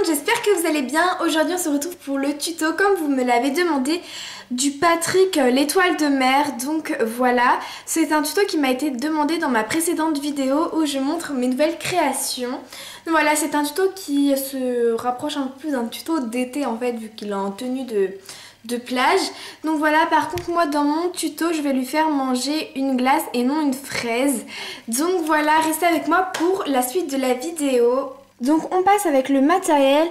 j'espère que vous allez bien. Aujourd'hui on se retrouve pour le tuto comme vous me l'avez demandé du Patrick l'étoile de mer. Donc voilà, c'est un tuto qui m'a été demandé dans ma précédente vidéo où je montre mes nouvelles créations. Donc voilà, c'est un tuto qui se rapproche un peu plus d'un tuto d'été en fait, vu qu'il est en tenue de plage. Donc voilà, par contre moi dans mon tuto je vais lui faire manger une glace et non une fraise. Donc voilà, restez avec moi pour la suite de la vidéo. Donc on passe avec le matériel.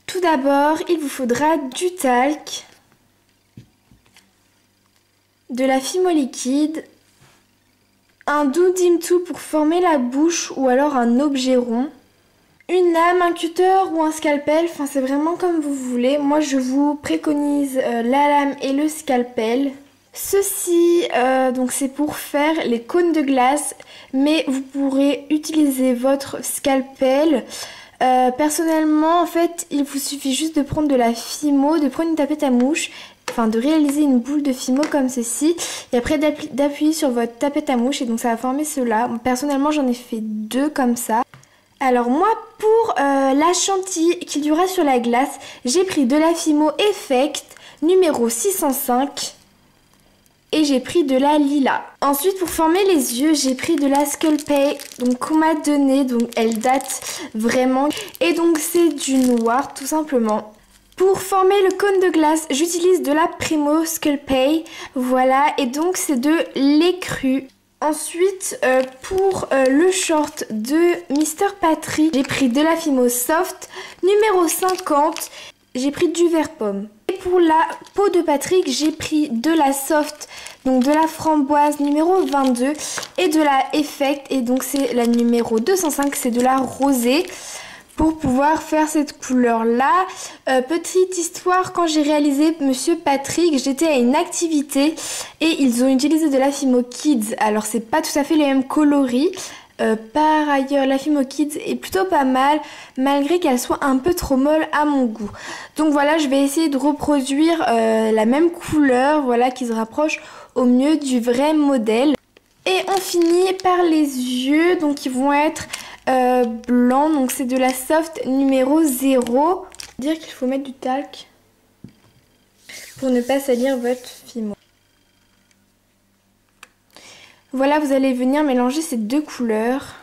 Tout d'abord il vous faudra du talc, de la fimo liquide, un doux dim tool pour former la bouche ou alors un objet rond, une lame, un cutter ou un scalpel, enfin c'est vraiment comme vous voulez. Moi je vous préconise la lame et le scalpel. Ceci donc c'est pour faire les cônes de glace, mais vous pourrez utiliser votre scalpel. Personnellement en fait il vous suffit juste de prendre de la fimo, de prendre une tapette à mouche, enfin de réaliser une boule de fimo comme ceci et après d'appuyer sur votre tapette à mouche et donc ça va former cela. Personnellement j'en ai fait deux comme ça. Alors moi pour la chantilly qu'il y aura sur la glace, j'ai pris de la fimo Effect numéro 605 et j'ai pris de la lilas. Ensuite pour former les yeux j'ai pris de la Sculpey donc qu'on m'a donné, donc elle date vraiment et donc c'est du noir tout simplement. Pour former le cône de glace j'utilise de la Primo Sculpey, voilà, et donc c'est de l'écru. Ensuite pour le short de Mr Patrick j'ai pris de la Fimo Soft numéro 50, j'ai pris du vert pomme. Et pour la peau de Patrick j'ai pris de la Soft, donc de la framboise numéro 22 et de la Effect et donc c'est la numéro 205, c'est de la rosée. Pour pouvoir faire cette couleur là, petite histoire, quand j'ai réalisé Monsieur Patrick, j'étais à une activité et ils ont utilisé de la Fimo Kids. Alors c'est pas tout à fait les mêmes coloris. Par ailleurs la Fimo Kids est plutôt pas mal, malgré qu'elle soit un peu trop molle à mon goût. Donc voilà, je vais essayer de reproduire la même couleur, voilà, qui se rapproche au mieux du vrai modèle. Et on finit par les yeux, donc ils vont être blanc, donc c'est de la Soft numéro 0. Dire qu'il faut mettre du talc pour ne pas salir votre fimo. Voilà, vous allez venir mélanger ces deux couleurs.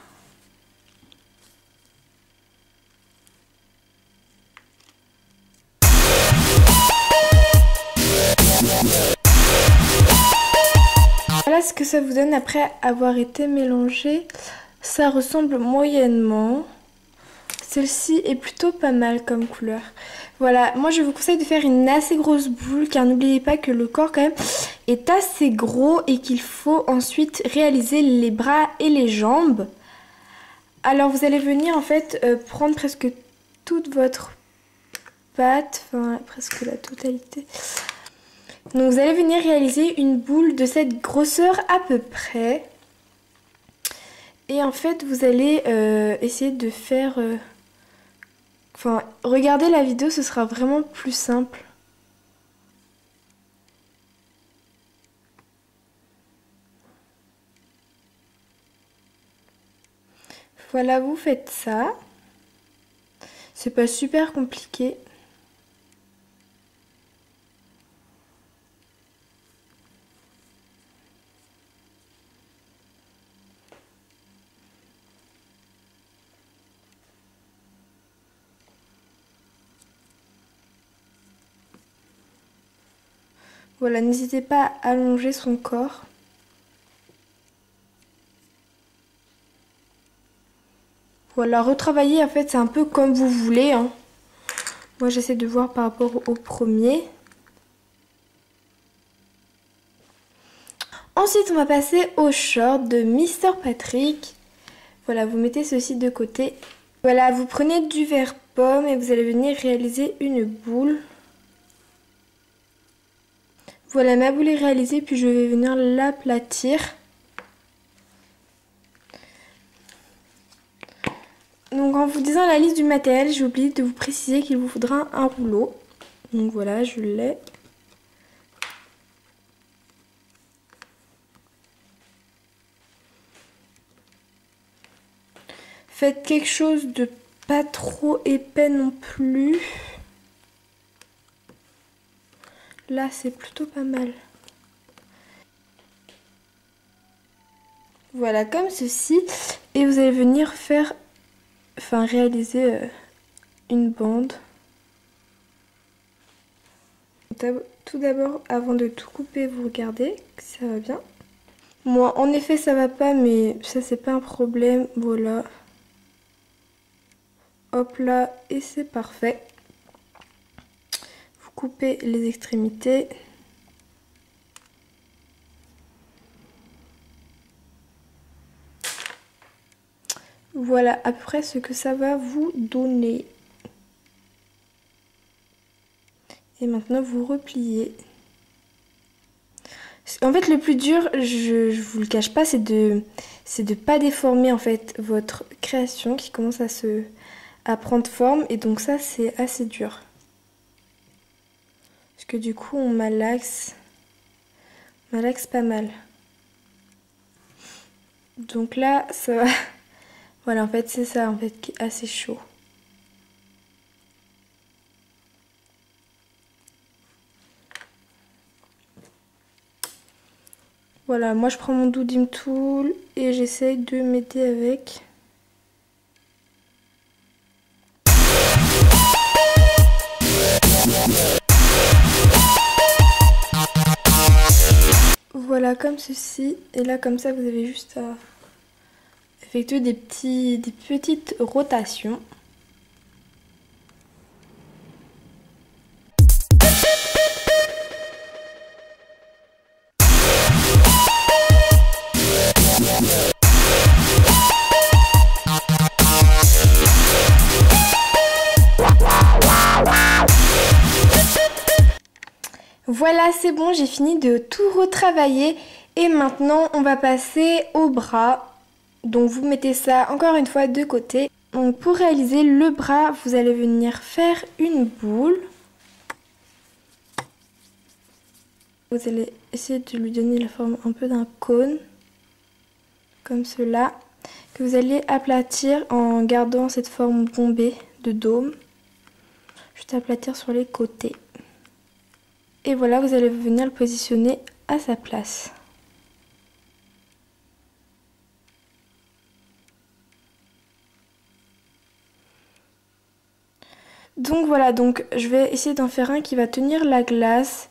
Voilà ce que ça vous donne après avoir été mélangé. Ça ressemble moyennement. Celle-ci est plutôt pas mal comme couleur. Voilà, moi je vous conseille de faire une assez grosse boule car n'oubliez pas que le corps quand même est assez gros et qu'il faut ensuite réaliser les bras et les jambes. Alors vous allez venir en fait prendre presque toute votre pâte, enfin presque la totalité. Donc vous allez venir réaliser une boule de cette grosseur à peu près. Et en fait vous allez essayer de faire... Enfin, regardez la vidéo, ce sera vraiment plus simple. Voilà, vous faites ça. C'est pas super compliqué. Voilà, n'hésitez pas à allonger son corps. Voilà, retravailler en fait c'est un peu comme vous voulez, hein. Moi j'essaie de voir par rapport au premier. Ensuite on va passer au short de Mr Patrick. Voilà, vous mettez ceci de côté. Voilà, vous prenez du vert pomme et vous allez venir réaliser une boule. Voilà, ma boule est réalisée, puis je vais venir l'aplatir. Donc en vous disant la liste du matériel, j'ai oublié de vous préciser qu'il vous faudra un rouleau. Donc voilà, je l'ai. Faites quelque chose de pas trop épais non plus. Là, c'est plutôt pas mal. Voilà, comme ceci. Et vous allez venir faire, enfin réaliser une bande. Tout d'abord, avant de tout couper, vous regardez que ça va bien. Moi, en effet, ça va pas, mais ça, c'est pas un problème. Voilà. Hop là, et c'est parfait. Vous coupez les extrémités. Voilà à peu près ce que ça va vous donner. Et maintenant, vous repliez. En fait, le plus dur, je vous le cache pas, c'est de pas déformer en fait votre création qui commence à prendre forme. Et donc ça, c'est assez dur. Parce que du coup, on malaxe pas mal. Donc là, ça va. Voilà, en fait, c'est ça en fait qui est assez chaud. Voilà, moi je prends mon Doodle Tool et j'essaye de m'aider avec. Voilà, comme ceci. Et là, comme ça, vous avez juste à effectuer des petites rotations. Voilà, c'est bon, j'ai fini de tout retravailler et maintenant on va passer au bras. Donc vous mettez ça encore une fois de côté. Donc pour réaliser le bras, vous allez venir faire une boule. Vous allez essayer de lui donner la forme un peu d'un cône, comme cela, que vous allez aplatir en gardant cette forme bombée de dôme. Juste aplatir sur les côtés. Et voilà, vous allez venir le positionner à sa place. Donc voilà, donc je vais essayer d'en faire un qui va tenir la glace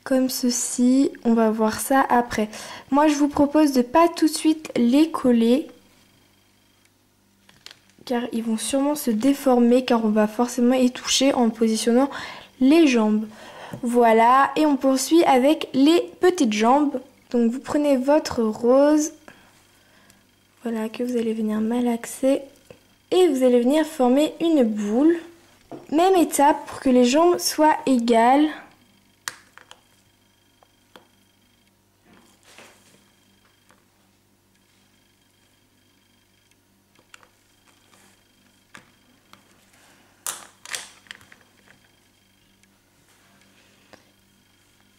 comme ceci. On va voir ça après. Moi, je vous propose de pas tout de suite les coller car ils vont sûrement se déformer car on va forcément y toucher en positionnant les jambes. Voilà, et on poursuit avec les petites jambes. Donc vous prenez votre rose, voilà, que vous allez venir malaxer et vous allez venir former une boule. Même étape pour que les jambes soient égales.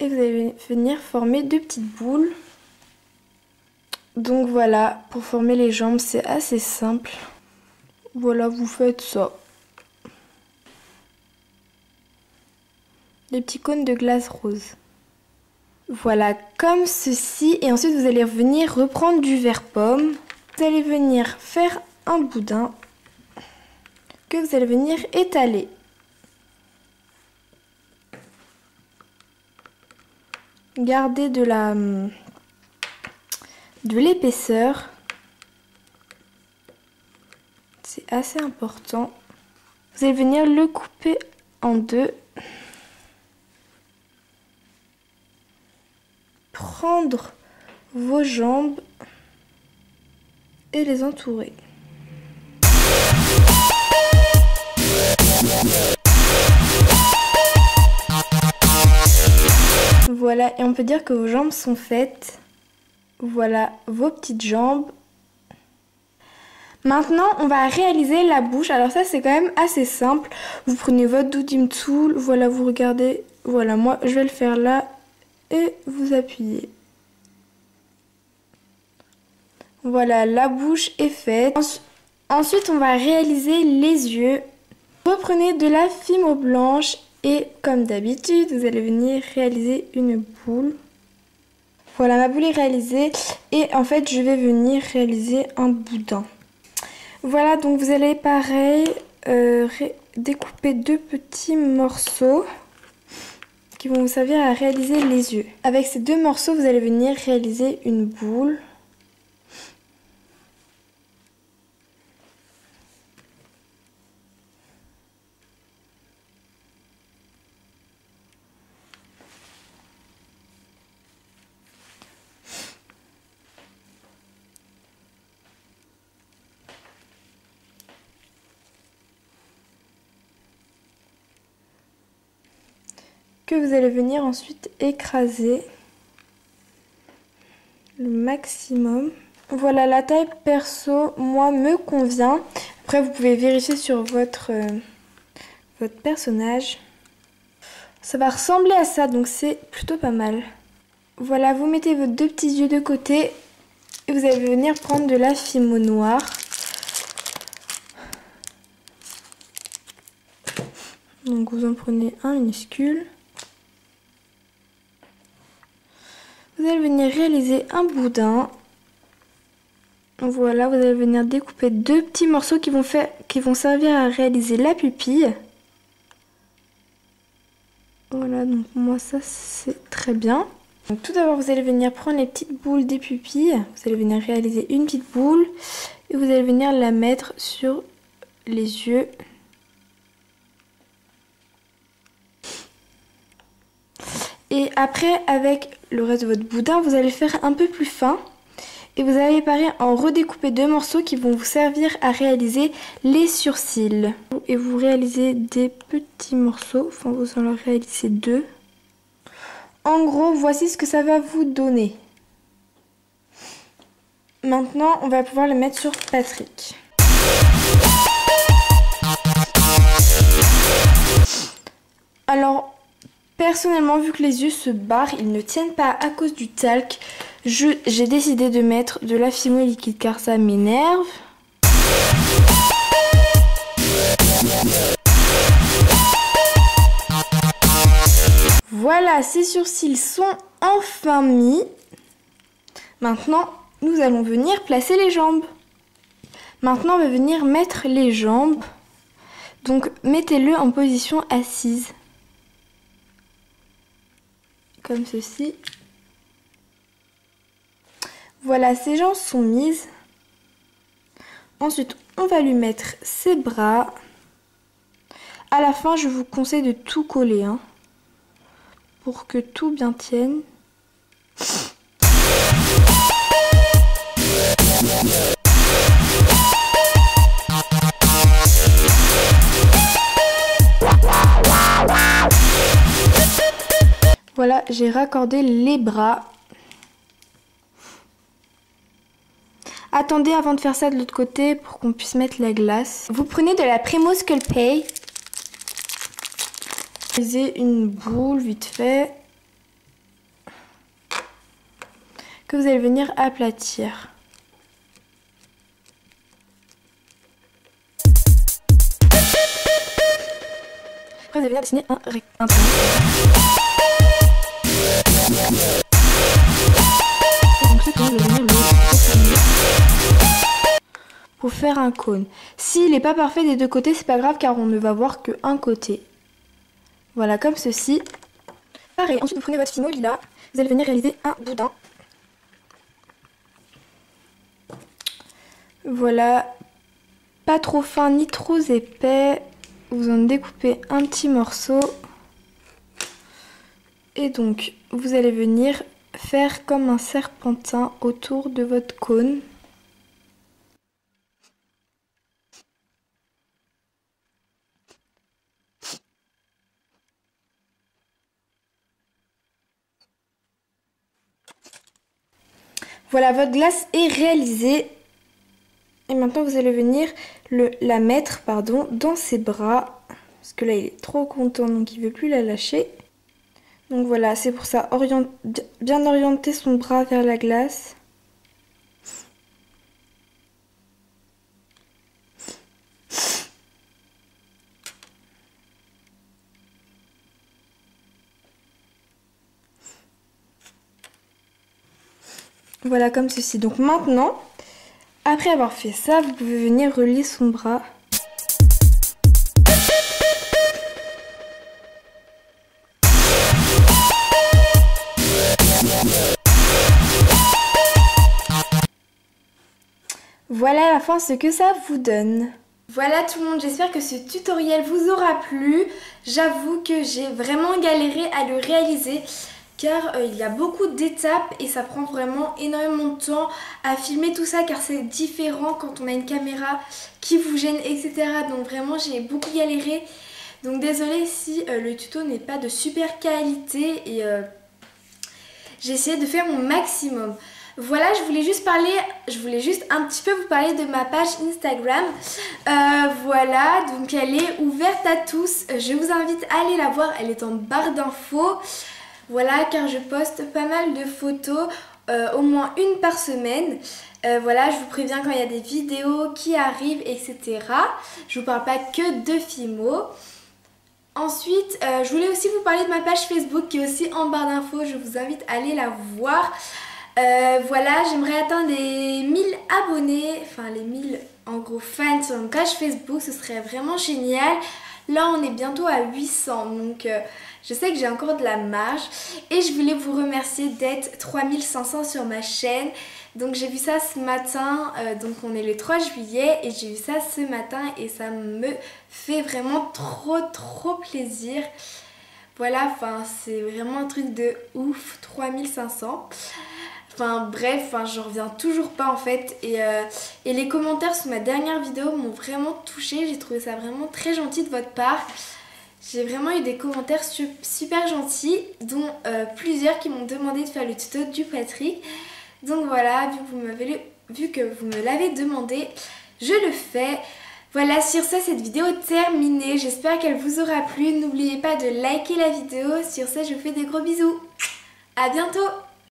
Et vous allez venir former deux petites boules. Donc voilà, pour former les jambes, c'est assez simple. Voilà, vous faites ça. Des petits cônes de glace rose. Voilà, comme ceci. Et ensuite, vous allez venir reprendre du verre pomme. Vous allez venir faire un boudin que vous allez venir étaler. Gardez de l'épaisseur. C'est assez important. Vous allez venir le couper en deux. Prendre vos jambes et les entourer. Voilà, et on peut dire que vos jambes sont faites. Voilà vos petites jambes. Maintenant, on va réaliser la bouche. Alors ça, c'est quand même assez simple. Vous prenez votre Doodle Tool, voilà, vous regardez. Voilà, moi, je vais le faire là. Et vous appuyez. Voilà, la bouche est faite. Ensuite, on va réaliser les yeux. Reprenez de la fimo blanche et comme d'habitude, vous allez venir réaliser une boule. Voilà, ma boule est réalisée et en fait, je vais venir réaliser un boudin. Voilà, donc vous allez pareil découper 2 petits morceaux qui vont vous servir à réaliser les yeux. Avec ces 2 morceaux, vous allez venir réaliser une boule. Que vous allez venir ensuite écraser le maximum. Voilà, la taille perso, moi, me convient. Après, vous pouvez vérifier sur votre personnage. Ça va ressembler à ça, donc c'est plutôt pas mal. Voilà, vous mettez vos 2 petits yeux de côté et vous allez venir prendre de la fimo noire. Donc vous en prenez un minuscule. Vous allez venir réaliser un boudin. Voilà, vous allez venir découper 2 petits morceaux qui vont servir à réaliser la pupille. Voilà, donc moi ça c'est très bien. Donc, tout d'abord, vous allez venir prendre les petites boules des pupilles. Vous allez venir réaliser une petite boule et vous allez venir la mettre sur les yeux. Et après, avec le reste de votre boudin, vous allez le faire un peu plus fin. Et vous allez pareil en redécouper 2 morceaux qui vont vous servir à réaliser les sourcils. Et vous réalisez des petits morceaux, enfin vous en réalisez 2. En gros, voici ce que ça va vous donner. Maintenant, on va pouvoir le mettre sur Patrick. Alors, personnellement, vu que les yeux se barrent, ils ne tiennent pas à cause du talc, j'ai décidé de mettre de la fimo liquide car ça m'énerve. Voilà, ces sourcils sont enfin mis. Maintenant, nous allons venir placer les jambes. Maintenant, on va venir mettre les jambes. Donc, mettez-le en position assise. Comme ceci. Voilà, ses jambes sont mises. Ensuite, on va lui mettre ses bras. À la fin, je vous conseille de tout coller, hein, pour que tout bien tienne. Voilà, j'ai raccordé les bras. Attendez avant de faire ça de l'autre côté pour qu'on puisse mettre la glace. Vous prenez de la Primo Sculpey. Utilisez une boule vite fait. Que vous allez venir aplatir. Après vous allez venir dessiner un rectangle. Pour faire un cône. S'il n'est pas parfait des 2 côtés, c'est pas grave car on ne va voir que un côté. Voilà, comme ceci. Pareil, ensuite vous prenez votre fimo lila, vous allez venir réaliser un boudin. Voilà, pas trop fin ni trop épais. Vous en découpez un petit morceau. Et donc, vous allez venir faire comme un serpentin autour de votre cône. Voilà, votre glace est réalisée. Et maintenant, vous allez venir la mettre dans ses bras. Parce que là, il est trop content, donc il ne veut plus la lâcher. Donc voilà, c'est pour ça, bien orienter son bras vers la glace. Voilà, comme ceci. Donc maintenant, après avoir fait ça, vous pouvez venir relier son bras. Voilà à la fin ce que ça vous donne. Voilà tout le monde, j'espère que ce tutoriel vous aura plu. J'avoue que j'ai vraiment galéré à le réaliser car il y a beaucoup d'étapes et ça prend vraiment énormément de temps à filmer tout ça car c'est différent quand on a une caméra qui vous gêne, etc. Donc vraiment j'ai beaucoup galéré. Donc désolée si le tuto n'est pas de super qualité et j'ai essayé de faire mon maximum. Voilà, je voulais juste un petit peu vous parler de ma page Instagram. Voilà, donc elle est ouverte à tous. Je vous invite à aller la voir, elle est en barre d'infos. Voilà, car je poste pas mal de photos, au moins une par semaine. Voilà, je vous préviens quand il y a des vidéos qui arrivent, etc. Je vous parle pas que de Fimo. Ensuite, je voulais aussi vous parler de ma page Facebook qui est aussi en barre d'infos. Je vous invite à aller la voir. Voilà, j'aimerais atteindre les 1000 abonnés, enfin les 1000 en gros fans sur une page Facebook, ce serait vraiment génial. Là on est bientôt à 800, donc je sais que j'ai encore de la marge. Et je voulais vous remercier d'être 3500 sur ma chaîne. Donc j'ai vu ça ce matin, donc on est le 3 juillet et j'ai vu ça ce matin et ça me fait vraiment trop plaisir. Voilà, enfin c'est vraiment un truc de ouf, 3500. Enfin bref, j'en reviens toujours pas en fait et les commentaires sous ma dernière vidéo m'ont vraiment touchée, j'ai trouvé ça vraiment très gentil de votre part. J'ai vraiment eu des commentaires super gentils, dont plusieurs qui m'ont demandé de faire le tuto du Patrick. Donc voilà, vu que vous me l'avez demandé, je le fais. Voilà, sur ça, cette vidéo est terminée, j'espère qu'elle vous aura plu. N'oubliez pas de liker la vidéo, sur ça je vous fais des gros bisous. À bientôt.